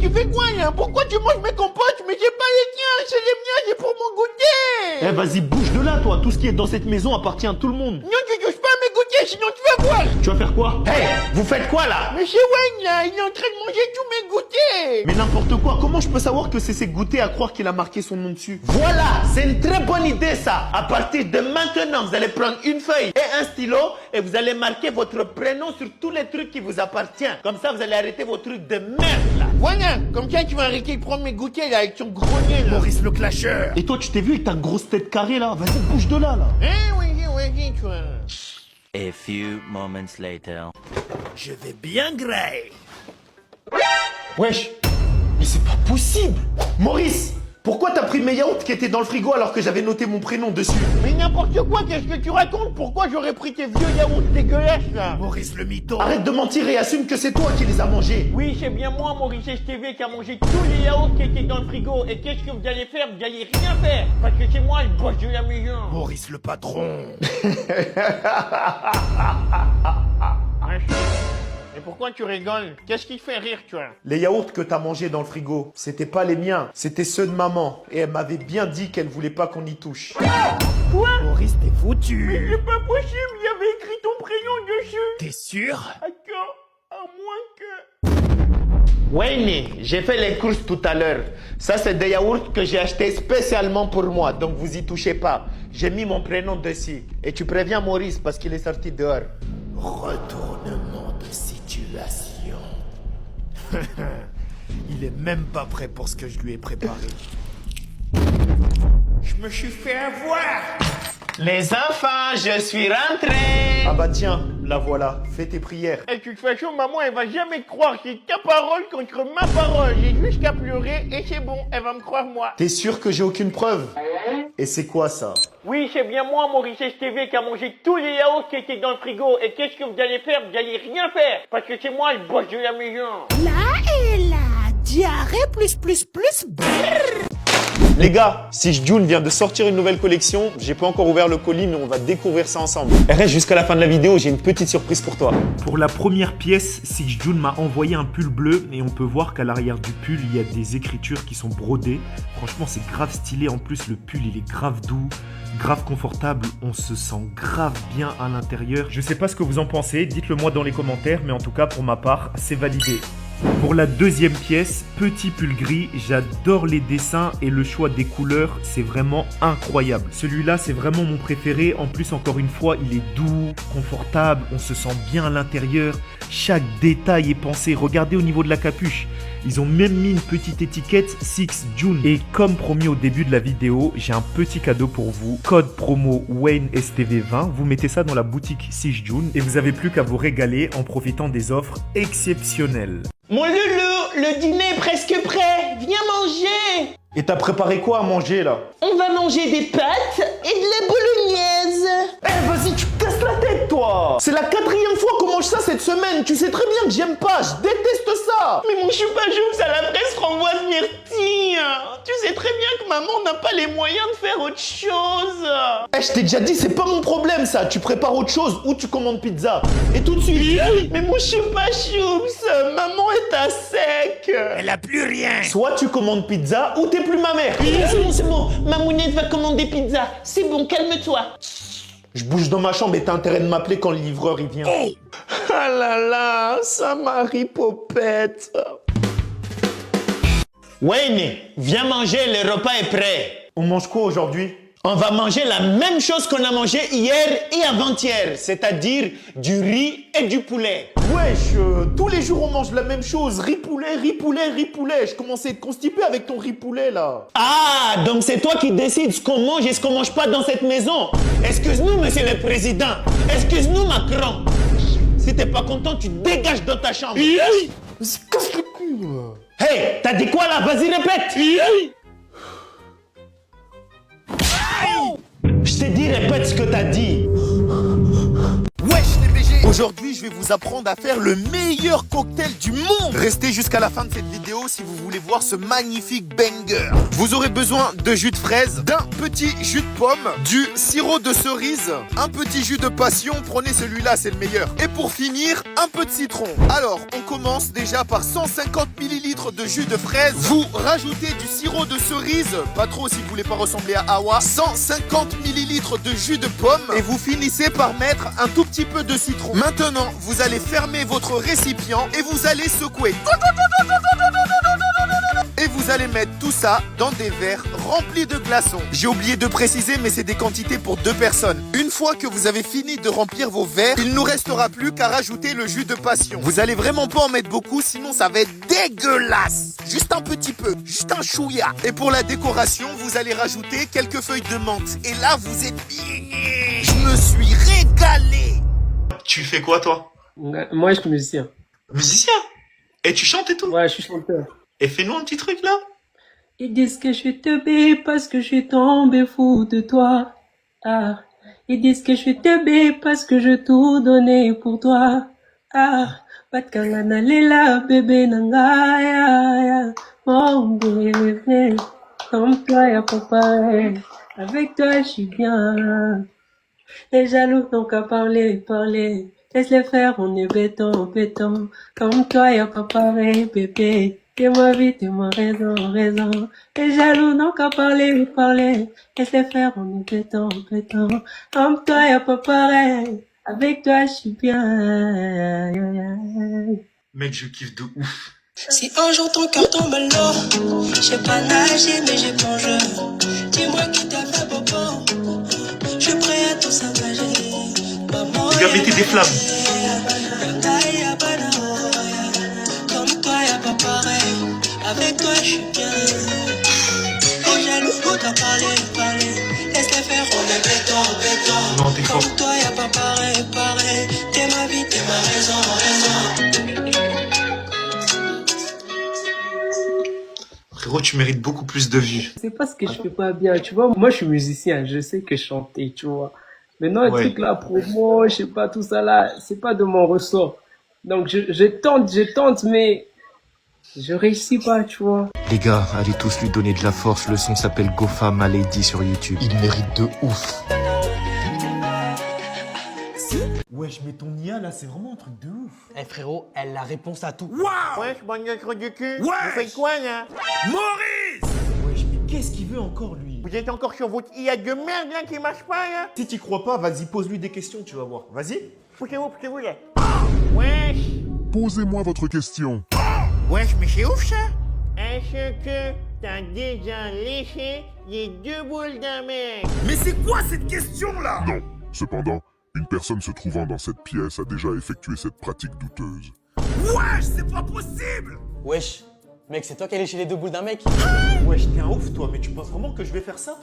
tu fais quoi là? Pourquoi tu manges mes compotes? Mais j'ai pas les tiens, c'est les miens, c'est pour mon goûter. Eh vas-y, bouge de là toi, tout ce qui est dans cette maison appartient à tout le monde. Non, tu touches pas à mes goûters, sinon tu vas voir. Tu vas faire quoi? Hey, vous faites quoi là? Mais c'est Wayne là, il est en train de manger tous mes goûters. Mais n'importe quoi, comment je peux savoir que c'est ses goûters à croire qu'il a marqué son nom dessus? Voilà, c'est une très bonne idée ça. À partir de maintenant, vous allez prendre une feuille et un stylo et vous allez marquer votre prénom sur tous les trucs qui vous appartiennent. Comme ça, vous allez arrêter vos trucs de merde là. Voilà, comme ça tu vas arrêter de prendre mes goûters là avec ton gros nez là. Maurice le clasheur. Et toi, tu t'es vu avec ta grosse tête carrée là? Vas-y, bouge de là. Oui, tu vois. A few moments later. Je vais bien grailler. Wesh, mais c'est pas possible. Maurice, pourquoi t'as pris mes yaourts qui étaient dans le frigo alors que j'avais noté mon prénom dessus? Mais n'importe quoi, qu'est-ce que tu racontes? Pourquoi j'aurais pris tes vieux yaourts dégueulasses là? Maurice le mytho. Arrête de mentir et assume que c'est toi qui les as mangés. Oui, c'est bien moi, Maurice STV, qui a mangé tous les yaourts qui étaient dans le frigo. Et qu'est-ce que vous allez faire? Vous allez rien faire. Parce que c'est moi le boss de la maison. Maurice le patron. Mais pourquoi tu rigoles? Qu'est-ce qui te fait rire, tu vois? Les yaourts que t'as mangés dans le frigo, c'était pas les miens, c'était ceux de maman. Et elle m'avait bien dit qu'elle voulait pas qu'on y touche. Quoi? Maurice, t'es foutu. C'est pas possible, il y avait écrit ton prénom dessus. T'es sûr? D'accord, à moins que... Wayne, j'ai fait les courses tout à l'heure. Ça, c'est des yaourts que j'ai achetés spécialement pour moi, donc vous y touchez pas. J'ai mis mon prénom dessus. Et tu préviens Maurice parce qu'il est sorti dehors. Retournement de situation. Il est même pas prêt pour ce que je lui ai préparé. Je me suis fait avoir. Les enfants, je suis rentré. Ah bah tiens, la voilà, fais tes prières. Et de toute façon, maman, elle va jamais te croire. C'est ta parole contre ma parole. J'ai juste qu'à pleurer et c'est bon, elle va me croire moi. T'es sûr que j'ai aucune preuve? Et c'est quoi ça? Oui, c'est bien moi, Maurice STV, qui a mangé tous les yaourts qui étaient dans le frigo. Et qu'est-ce que vous allez faire? Vous allez rien faire. Parce que c'est moi le boss de la maison. Là et là, diarrhée plus brrr. Les gars, Six June vient de sortir une nouvelle collection. J'ai pas encore ouvert le colis, mais on va découvrir ça ensemble. Reste jusqu'à la fin de la vidéo, j'ai une petite surprise pour toi. Pour la première pièce, Six June m'a envoyé un pull bleu et on peut voir qu'à l'arrière du pull, il y a des écritures qui sont brodées. Franchement, c'est grave stylé. En plus, le pull, il est grave doux, grave confortable. On se sent grave bien à l'intérieur. Je sais pas ce que vous en pensez, dites-le moi dans les commentaires, mais en tout cas, pour ma part, c'est validé. Pour la deuxième pièce, petit pull gris, j'adore les dessins et le choix des couleurs, c'est vraiment incroyable. Celui-là, c'est vraiment mon préféré. En plus, encore une fois, il est doux, confortable, on se sent bien à l'intérieur. Chaque détail est pensé. Regardez au niveau de la capuche. Ils ont même mis une petite étiquette Six June. Et comme promis au début de la vidéo, j'ai un petit cadeau pour vous. Code promo WayneSTV20. Vous mettez ça dans la boutique Six June et vous avez plus qu'à vous régaler en profitant des offres exceptionnelles. Mon loulou, le dîner est presque prêt. Viens manger. Et t'as préparé quoi à manger là? On va manger des pâtes et de la bolognaise. Eh vas-y, tu te casses la tête toi! C'est la 4e fois qu'on mange ça cette semaine. Tu sais très bien que j'aime pas, je déteste ça! Mais mon choupa-choups à la presse renvoie Myrtille. Tu sais très bien que maman n'a pas les moyens de faire autre chose. Eh, je t'ai déjà dit, c'est pas mon problème ça. Tu prépares autre chose ou tu commandes pizza. Et tout de suite. Mais mon choupa-choups, maman est à sec. Elle a plus rien. Soit tu commandes pizza ou t'es plus ma mère. C'est bon. Mamounette va commander pizza. C'est bon, calme-toi. Je bouge dans ma chambre et t'as intérêt de m'appeler quand le livreur il vient. Oh. Ah là là, ça Marie-Popette. Wayne, viens manger, le repas est prêt. On mange quoi aujourd'hui? On va manger la même chose qu'on a mangé hier et avant-hier, c'est-à-dire du riz et du poulet. Wesh, tous les jours on mange la même chose. Riz poulet, riz poulet, riz poulet. Je commençais à être constipé avec ton riz poulet là. Ah, donc c'est toi qui décides ce qu'on mange et ce qu'on mange pas dans cette maison. Excuse-nous, monsieur le président. Excuse-nous, Macron. Si t'es pas content, tu dégages dans ta chambre. Vas-y, casse le cul. Hey, t'as dit quoi là? Vas-y, répète. Je t'ai dit, répète ce que t'as dit. Wesh les BG. Aujourd'hui, je vais vous apprendre à faire le meilleur cocktail du monde. Restez jusqu'à la fin de cette vidéo si vous voulez voir ce magnifique banger. Vous aurez besoin de jus de fraise, d'un petit jus de pomme, du sirop de cerise, un petit jus de passion, prenez celui-là, c'est le meilleur. Et pour finir, un peu de citron. Alors, on commence déjà par 150 ml de jus de fraise. Vous rajoutez du sirop de cerise, pas trop si vous voulez pas ressembler à Awa, 150 ml de jus de pomme et vous finissez par mettre un tout petit peu de citron. Maintenant, vous allez fermer votre récipient et vous allez secouer. Et vous allez mettre tout ça dans des verres remplis de glaçons. J'ai oublié de préciser, mais c'est des quantités pour 2 personnes. Une fois que vous avez fini de remplir vos verres, il ne nous restera plus qu'à rajouter le jus de passion. Vous allez vraiment pas en mettre beaucoup, sinon ça va être dégueulasse. Juste un petit peu, juste un chouïa. Et pour la décoration, vous allez rajouter quelques feuilles de menthe. Et là, vous êtes bien. Je me suis régalé. Tu fais quoi, toi? Moi, je suis musicien. Musicien? Et tu chantes et tout? Ouais, je suis chanteur. Et fais-nous un petit truc, là. Ils disent que je te baie parce que je suis tombé fou de toi. Ah. Ils disent que je te baie parce que je tout donné pour toi. Ah. Batkangana lela bébé nanga ya. Mon bébé. Comme toi, y'a pas pareil. Avec toi, je suis bien. Les jaloux n'ont qu'à parler. Laisse-les faire, on est béton. Comme toi, y'a pas pareil, bébé. T'es ma vie, t'es ma raison. Les jaloux n'ont qu'à parler. Laisse-les faire, on est béton. Comme toi, y'a pas pareil. Avec toi, je suis bien. Mec, je kiffe de ouf. Si un jour ton cœur tombe à l'eau, j'ai pas nagé mais j'ai plongé. Dis-moi qui t'a fait bobo, je suis prêt à tout savager. Les gars, mettez des flammes. Comme toi y'a pas pareil, avec toi je suis bien. Les jaloux n'ont qu'à parler, laisse-les faire, on est béton. Non, t'es fort. Comme toi y'a pas pareil, t'es ma vie, t'es ma raison. Frérot, tu mérites beaucoup plus de vues. C'est pas ce que je fais pas bien, tu vois. Moi, je suis musicien, je sais que chanter, tu vois. Maintenant, le truc là, promo, je sais pas, tout ça là, c'est pas de mon ressort. Donc, je tente, mais je réussis pas, tu vois. Les gars, allez tous lui donner de la force. Le son s'appelle Gofa Malady sur YouTube. Il mérite de ouf. Wesh, mais ton IA là, c'est vraiment un truc de ouf. Eh frérot, elle a la réponse à tout. Wesh, bagnatre du cul. Vous faites quoi, là? Wesh, mais qu'est-ce qu'il veut encore, lui? Vous êtes encore sur votre IA de merde, là, qui marche pas, là? Si t'y crois pas, vas-y, pose-lui des questions, tu vas voir. Vas-y. Poussez-vous, là. Wesh. Posez-moi votre question. Wesh, mais c'est ouf, ça. Est-ce que t'as déjà léché les 2 boules d'un mec? Mais c'est quoi cette question-là? Non. Cependant, une personne se trouvant dans cette pièce a déjà effectué cette pratique douteuse. Wesh, c'est pas possible! Wesh, mec, c'est toi qui as léché les 2 boules d'un mec? Wesh, t'es un ouf, toi, mais tu penses vraiment que je vais faire ça?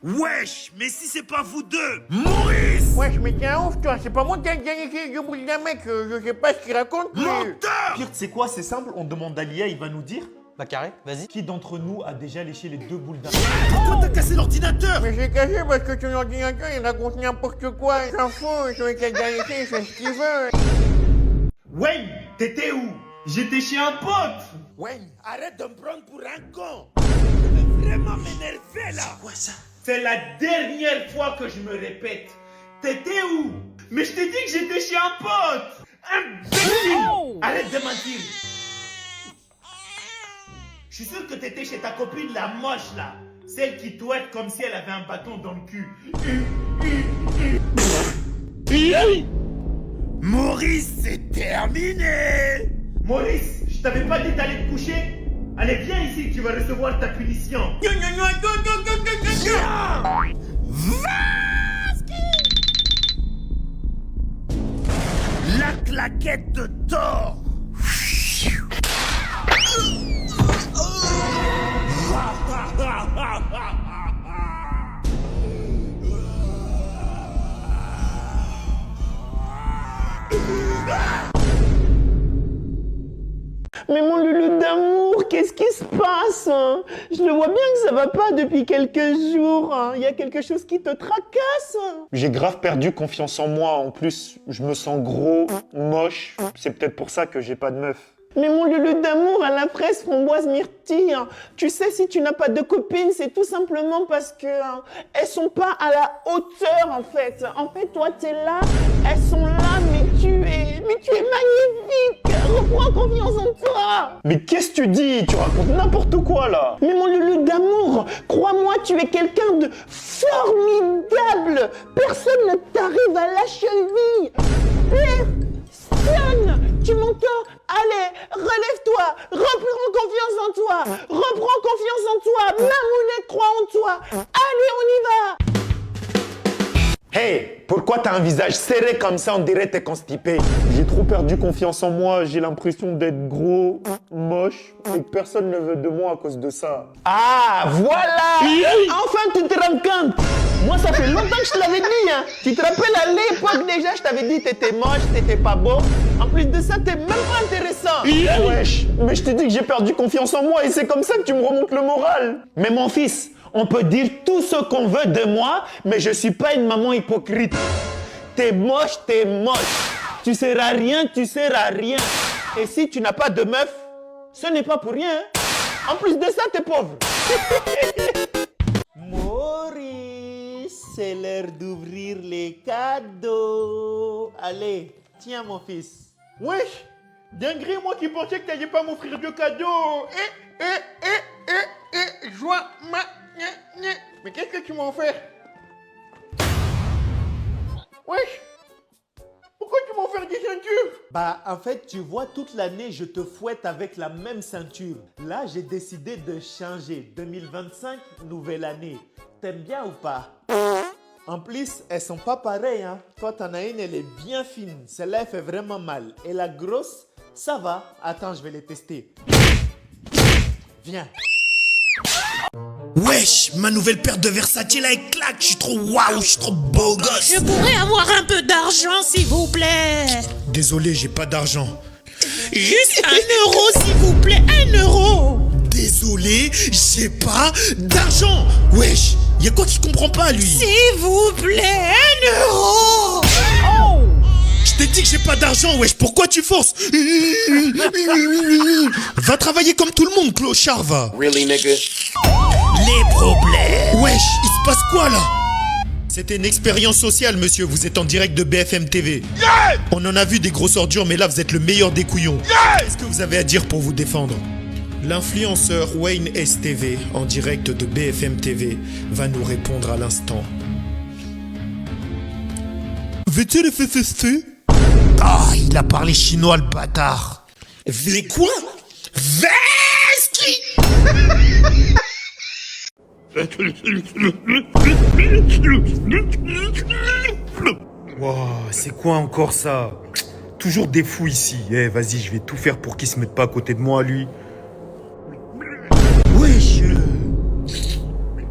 Wesh, mais si c'est pas vous deux, Maurice! Wesh, mais t'es un ouf, toi. C'est pas moi qui ai léché les 2 boules d'un mec. Je sais pas ce qu'il raconte, mais... Menteur! Pire, tu sais quoi, c'est simple, on demande à l'IA, il va nous dire Bah carré, vas-y. qui d'entre nous a déjà léché les 2 boules d'un mec. Pourquoi t'as cassé l'ordinateur? Mais j'ai caché parce que ton ordinateur, il raconte n'importe quoi. Il s'en fout, celui qui a déjà léché, il fait ce qu'il veut. Wayne, t'étais où? J'étais chez un pote! Wayne, arrête de me prendre pour un con! Je vais vraiment m'énerver là! C'est quoi ça? C'est la dernière fois que je me répète! T'étais où? Mais je t'ai dit que j'étais chez un pote! Imbécile! Arrête de mentir! Je suis sûr que t'étais chez ta copine la moche là! Celle qui touette comme si elle avait un bâton dans le cul! Maurice, c'est terminé! Maurice, je t'avais pas dit d'aller te coucher? Allez, viens ici, tu vas recevoir ta punition! La claquette de Thor! Mais mon loulou d'amour, qu'est-ce qui se passe? Je le vois bien que ça va pas depuis quelques jours. Il y a quelque chose qui te tracasse. J'ai grave perdu confiance en moi. En plus, je me sens gros, moche. C'est peut-être pour ça que j'ai pas de meuf. Mais mon loulou d'amour à la fraise framboise myrtille, tu sais, si tu n'as pas de copine, c'est tout simplement parce que elles sont pas à la hauteur en fait. En fait, toi, t'es là, elles sont là, mais tu es magnifique. Reprends confiance en toi. Mais qu'est-ce que tu dis? Tu racontes n'importe quoi là. Mais mon loulou d'amour, crois-moi, tu es quelqu'un de formidable. Personne ne t'arrive à la cheville. Personne. Tu m'entends? Allez, relève-toi, reprends confiance en toi, reprends confiance en toi, Mamounette croit en toi. Allez, on y va. Hey, pourquoi t'as un visage serré comme ça? On dirait t'es constipé. J'ai trop perdu confiance en moi. J'ai l'impression d'être gros, moche et que personne ne veut de moi à cause de ça. Ah, voilà. Enfin, tu te rends compte. Moi, ça fait longtemps que je te l'avais dit. Tu te rappelles à l'époque déjà, je t'avais dit t'étais moche, t'étais pas beau. En plus de ça, t'es même pas intéressant. Wesh, mais je t'ai dit que j'ai perdu confiance en moi et c'est comme ça que tu me remontes le moral. Mais mon fils, on peut dire tout ce qu'on veut de moi, mais je suis pas une maman hypocrite. T'es moche, t'es moche. Tu seras rien, tu seras rien. Et si tu n'as pas de meuf, ce n'est pas pour rien. En plus de ça, t'es pauvre. Maurice, c'est l'heure d'ouvrir les cadeaux. Allez, tiens mon fils. Wesh, dinguerie, moi qui pensais que t'allais pas m'offrir de cadeaux. Joie, mais qu'est-ce que tu m'as offert? Wesh, pourquoi tu m'as offert des ceintures? Bah, en fait, tu vois, toute l'année, je te fouette avec la même ceinture. Là, j'ai décidé de changer. 2025, nouvelle année. T'aimes bien ou pas? En plus, elles sont pas pareilles, hein. Toi, t'en as une, elle est bien fine. Celle-là, elle fait vraiment mal. Et la grosse, ça va. Attends, je vais les tester. Viens. Wesh, ma nouvelle paire de Versace là, elle claque. Je suis trop waouh, je suis trop beau gosse. Je pourrais avoir un peu d'argent, s'il vous plaît. Désolé, j'ai pas d'argent. Juste 1 euro, s'il vous plaît, 1 euro. Désolé, j'ai pas d'argent. Wesh, y'a quoi qu'il comprend pas lui? S'il vous plaît, 1 euro. Je t'ai dit que j'ai pas d'argent, wesh, pourquoi tu forces? Va travailler comme tout le monde, clochard, va. Really, nigga? Les problèmes. Wesh, il se passe quoi là? C'était une expérience sociale, monsieur, vous êtes en direct de BFM TV. On en a vu des grosses ordures, mais là vous êtes le meilleur des couillons. Qu'est-ce que vous avez à dire pour vous défendre? L'influenceur Wayne STV, en direct de BFM TV, va nous répondre à l'instant. Veux-tu le FFF? Ah, il a parlé chinois, le bâtard.Vé quoi? Veski. Wow, c'est quoi encore ça? Toujours des fous ici. Eh, vas-y, je vais tout faire pour qu'il se mette pas à côté de moi, lui. Wesh.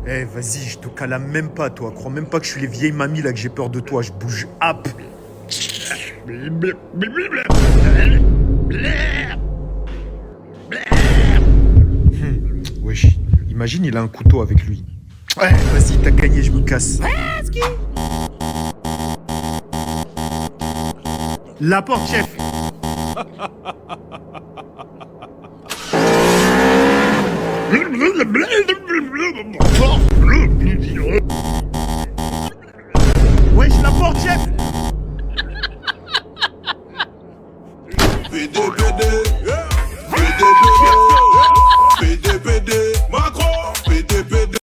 Eh, vas-y, je te calame même pas, toi. Crois même pas que je suis les vieilles mamies là que j'ai peur de toi. Je bouge hop. Wesh, imagine, il a un couteau avec lui. Ouais, vas-y, t'as gagné, je me casse. La porte, chef. Wesh, la porte, chef.